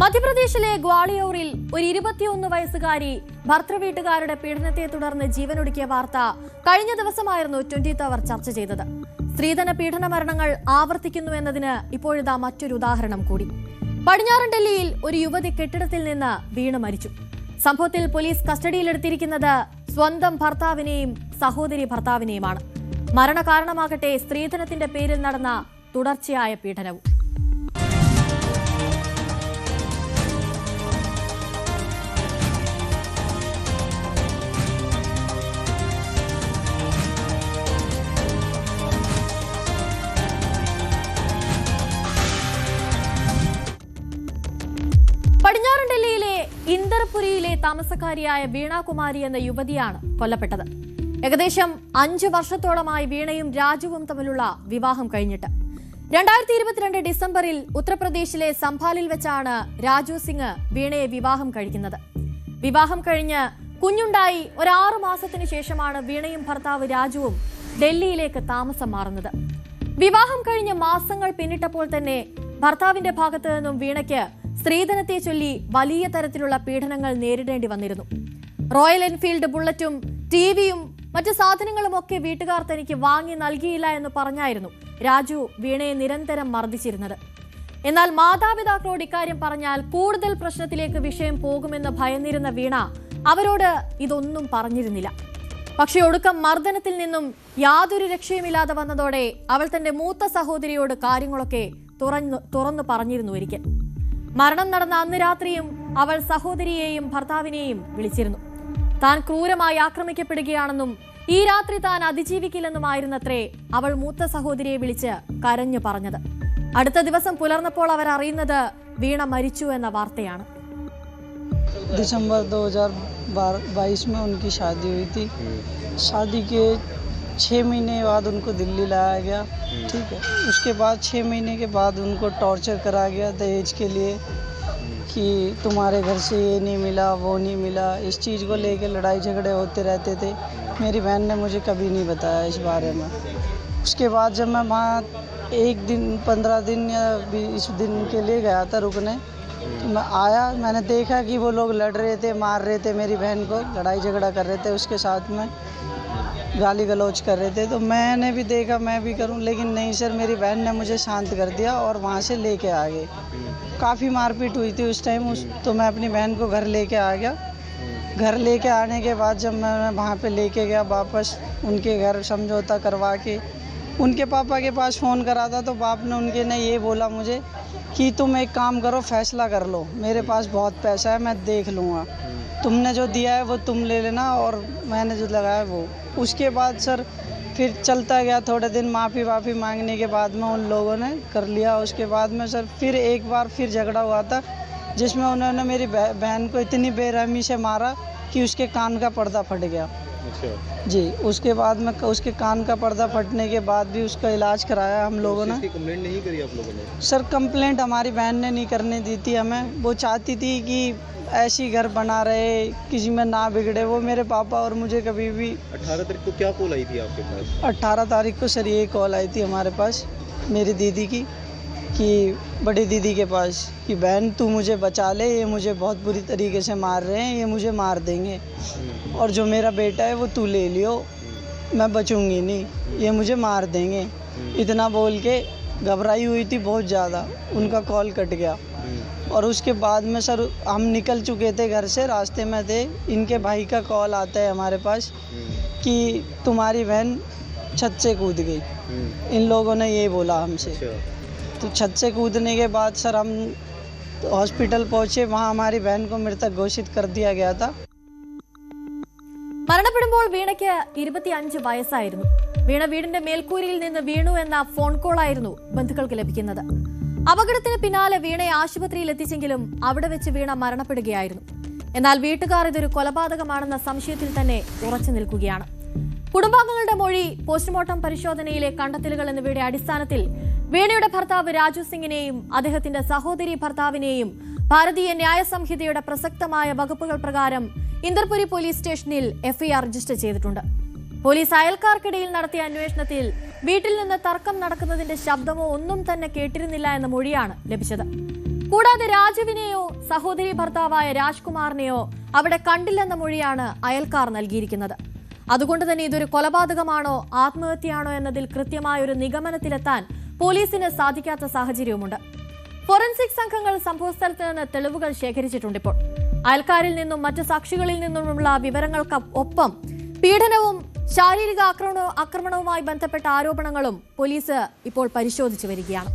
മധ്യപ്രദേശിലെ ഗ്വാളിയോറിൽ ഒരു 21 വയസ്സുകാരി ഭർത്തൃവീട്ടുകാരുടെ പീഡനത്തെ തുടർന്ന് ജീവനൊടുക്കിയ വാർത്ത കഴിഞ്ഞ ദിവസമായിരുന്നു 24 അവർ ചർച്ച ചെയ്തത്. സ്ത്രീധന പീഡന മരണങ്ങൾ ആവർത്തിക്കുന്നുവെന്നതിന് ഇപ്പോഴിതാ മറ്റൊരു ഉദാഹരണം കൂടി. പടിഞ്ഞാറൻ ഡൽഹിയിൽ ഒരു യുവതി കെട്ടിടത്തിൽ നിന്ന് വീണ് മരിച്ചു. സംഭവത്തിൽ പോലീസ് കസ്റ്റഡിയിലെടുത്തിരിക്കുന്നത് സ്വന്തം ഭർത്താവിനെയും സഹോദരി ഭർത്താവിനെയുമാണ്. മരണകാരണമാകട്ടെ സ്ത്രീധനത്തിന്റെ പേരിൽ നടന്ന തുടർച്ചയായ പീഡനവും. പടിഞ്ഞാറൻ ഡൽഹിയിലെ ഇന്ദർപുരിയിലെ താമസക്കാരിയായ വീണകുമാരി എന്ന യുവതിയാണ് കൊല്ലപ്പെട്ടത്. ഏകദേശം 5 വർഷത്തോളമായി വീണയും രാജുവും തമ്മിലുള്ള വിവാഹം കഴിഞ്ഞിട്ട് 2022 ഡിസംബറിൽ ഉത്തർപ്രദേശിലെ സംഭാലിൽ വെച്ചാണ് രാജു സിംഗ് വീണയെ വിവാഹം കഴിക്കുന്നത്. വിവാഹം കഴിഞ്ഞ് കുഞ്ഞുണ്ടായി 6 മാസത്തിനു ശേഷമാണ് വീണയും ഭർത്താവ് രാജുവും ഡൽഹിയിലേക്ക് താമസം മാറുന്നത്. വിവാഹം കഴിഞ്ഞ് മാസങ്ങൾ പിന്നിട്ടപ്പോൾ തന്നെ ഭർത്താവിന്റെ ഭാഗത്തു നിന്നും വീണയ്ക്ക് സ്ത്രീധനത്തെ ചൊല്ലി വലിയ തരത്തിലുള്ള പീഡനങ്ങൾ നേരിടേണ്ടി വന്നിരുന്നു. റോയൽ എൻഫീൽഡ് ബുള്ളറ്റും ടിവിയും മറ്റു സാധനങ്ങളുമൊക്കെ വീട്ടുകാർ തനിക്ക് വാങ്ങി നൽകിയില്ല എന്ന് പറഞ്ഞായിരുന്നു രാജു വീണയെ നിരന്തരം മർദ്ദിച്ചിരുന്നത്. എന്നാൽ മാതാപിതാക്കളോട് ഇക്കാര്യം പറഞ്ഞാൽ കൂടുതൽ പ്രശ്നത്തിലേക്ക് വിഷയം പോകുമെന്ന് ഭയന്നിരുന്ന വീണ അവരോട് ഇതൊന്നും പറഞ്ഞിരുന്നില്ല. പക്ഷേ ഒടുക്കം മർദ്ദനത്തിൽ നിന്നും യാതൊരു രക്ഷയുമില്ലാതെ വന്നതോടെ അവൾ തന്റെ മൂത്ത സഹോദരിയോട് കാര്യങ്ങളൊക്കെ തുറന്നു പറഞ്ഞിരുന്നു. ഒരിക്കൽ മരണം നടന്ന അന്ന് രാത്രിയും അവൾ സഹോദരിയെയും ഭർത്താവിനെയും വിളിച്ചിരുന്നു. താൻ ക്രൂരമായി ആക്രമിക്കപ്പെടുകയാണെന്നും ഈ രാത്രി താൻ അതിജീവിക്കില്ലെന്നുമായിരുന്നത്രേ അവൾ മൂത്ത സഹോദരിയെ വിളിച്ച് കരഞ്ഞു പറഞ്ഞത്. അടുത്ത ദിവസം പുലർന്നപ്പോൾ അവർ അറിയുന്നത് വീണ മരിച്ചു എന്ന വാർത്തയാണ്. दिसंबर 2022 में उनकी शादी हुई थी. शादी के 6 महीने बाद उनको दिल्ली लाया गया. ठीक है. उसके बाद 6 महीने के बाद उनको टॉर्चर करा गया दहेज के लिए कि तुम्हारे घर से ये नहीं मिला वो नहीं मिला. इस चीज़ को लेकर लड़ाई झगड़े होते रहते थे. मेरी बहन ने मुझे कभी नहीं बताया इस बारे में. उसके बाद जब मैं वहाँ 1 दिन 15 दिन या 20 दिन के लिए गया था रुकने, तो मैं आया, मैंने देखा कि वो लोग लड़ रहे थे, मार रहे थे मेरी बहन को, लड़ाई झगड़ा कर रहे थे, उसके साथ में गाली गलौज कर रहे थे. तो मैंने भी देखा मैं भी करूं, लेकिन नहीं सर, मेरी बहन ने मुझे शांत कर दिया और वहाँ से लेके आ गए. काफ़ी मारपीट हुई थी उस टाइम. तो मैं अपनी बहन को घर लेके आ गया. घर लेके आने के बाद जब मैं वहाँ पे लेके गया वापस उनके घर, समझौता करवा के उनके पापा के पास फ़ोन करा था, तो बाप ने उनके ने ये बोला मुझे कि तुम एक काम करो, फैसला कर लो, मेरे पास बहुत पैसा है, मैं देख लूँगा, तुमने जो दिया है वो तुम ले लेना और मैंने जो लगाया वो. उसके बाद सर फिर चलता गया. थोड़े दिन माफ़ी मांगने के बाद में उन लोगों ने कर लिया. उसके बाद में सर फिर एक बार फिर झगड़ा हुआ था, जिसमें उन्होंने मेरी बहन को इतनी बेरहमी से मारा कि उसके कान का पर्दा फट गया. अच्छा जी. उसके बाद में उसके कान का पर्दा फटने के बाद भी उसका इलाज कराया हम लोगों ने. कंप्लेंट नहीं करी आप लोगों ने? सर कंप्लेंट हमारी बहन ने नहीं करने दी थी हमें. वो चाहती थी कि ऐसी घर बना रहे, किसी में ना बिगड़े. वो मेरे पापा और मुझे कभी भी. 18 तारीख को क्या कॉल आई थी आपके पास? 18 तारीख को सर ये कॉल आई थी हमारे पास मेरी दीदी की, कि बड़ी दीदी के पास, कि बहन तू मुझे बचा ले, ये मुझे बहुत बुरी तरीके से मार रहे हैं, ये मुझे मार देंगे, और जो मेरा बेटा है वो तू ले लियो, मैं बचूंगी नहीं, ये मुझे मार देंगे. इतना बोल के घबराई हुई थी बहुत ज़्यादा. उनका कॉल कट गया. और उसके बाद में सर हम निकल चुके थे घर से, रास्ते में थे, इनके भाई का कॉल आता है हमारे पास कि तुम्हारी बहन छत से कूद गई. इन लोगों ने ये बोला हमसे. तो छत से कूदने के बाद सर हम हॉस्पिटल पहुंचे. वहाँ हमारी बहन को मृतक घोषित कर दिया गया था. മരണപ്പെടുമ്പോൾ വീണയ്ക്ക് 25 വയസ്സായിരുന്നു. വീണ വീടിന്റെ മേൽക്കൂരയിൽ നിന്ന് വീണു എന്ന ഫോൺ കോളായിരുന്നു ബന്ധുക്കൾക്ക് ലഭിക്കുന്നത്. അപകടത്തിന് പിന്നാലെ വീണയെ ആശുപത്രിയിൽ എത്തിച്ചെങ്കിലും അവിടെ വെച്ച് വീണ മരണപ്പെടുകയായിരുന്നു. എന്നാൽ വീട്ടുകാർ ഇതൊരു കൊലപാതകമാണെന്ന സംശയത്തിൽ തന്നെ ഉറച്ചു നിൽക്കുകയാണ്. കുടുംബാംഗങ്ങളുടെ മൊഴി, പോസ്റ്റ്മോർട്ടം പരിശോധനയിലെ കണ്ടെത്തലുകൾ എന്നിവയുടെ അടിസ്ഥാനത്തിൽ വീണയുടെ ഭർത്താവ് രാജു സിംഗിനെയും അദ്ദേഹത്തിന്റെ സഹോദരി ഭർത്താവിനെയും ഭാരതീയ ന്യായ സംഹിതയുടെ പ്രസക്തമായ വകുപ്പുകൾ പ്രകാരം ഇന്ദർപുരി പോലീസ് സ്റ്റേഷനിൽ എഫ്ഐആർ രജിസ്റ്റർ ചെയ്തിട്ടുണ്ട്. പോലീസ് അയൽക്കാർക്കിടയിൽ നടത്തിയ അന്വേഷണത്തിൽ വീട്ടിൽ നിന്ന് തർക്കം നടക്കുന്നതിന്റെ ശബ്ദമോ ഒന്നും തന്നെ കേട്ടിരുന്നില്ല എന്ന മൊഴിയാണ് ലഭിച്ചത്. കൂടാതെ രാജുവിനെയോ സഹോദരി ഭർത്താവായ രാജ്കുമാറിനെയോ അവിടെ കണ്ടില്ലെന്ന മൊഴിയാണ് അയൽക്കാർ നൽകിയിരിക്കുന്നത്. അതുകൊണ്ട് തന്നെ ഇതൊരു കൊലപാതകമാണോ ആത്മഹത്യയാണോ എന്നതിൽ കൃത്യമായ ഒരു നിഗമനത്തിലെത്താൻ പോലീസിന് സാധിക്കാത്ത സാഹചര്യവുമുണ്ട്. ഫോറൻസിക് സംഘങ്ങൾ സംഭവസ്ഥലത്ത് നിന്ന് തെളിവുകൾ ശേഖരിച്ചിട്ടുണ്ട്. ഇപ്പോൾ അയൽക്കാരിൽ നിന്നും മറ്റ് സാക്ഷികളിൽ നിന്നുമുള്ള വിവരങ്ങൾക്ക് ഒപ്പം പീഡനവും ശാരീരിക ആക്രമണവുമായി ബന്ധപ്പെട്ട ആരോപണങ്ങളും പോലീസ് ഇപ്പോൾ പരിശോധിച്ചു വരികയാണ്.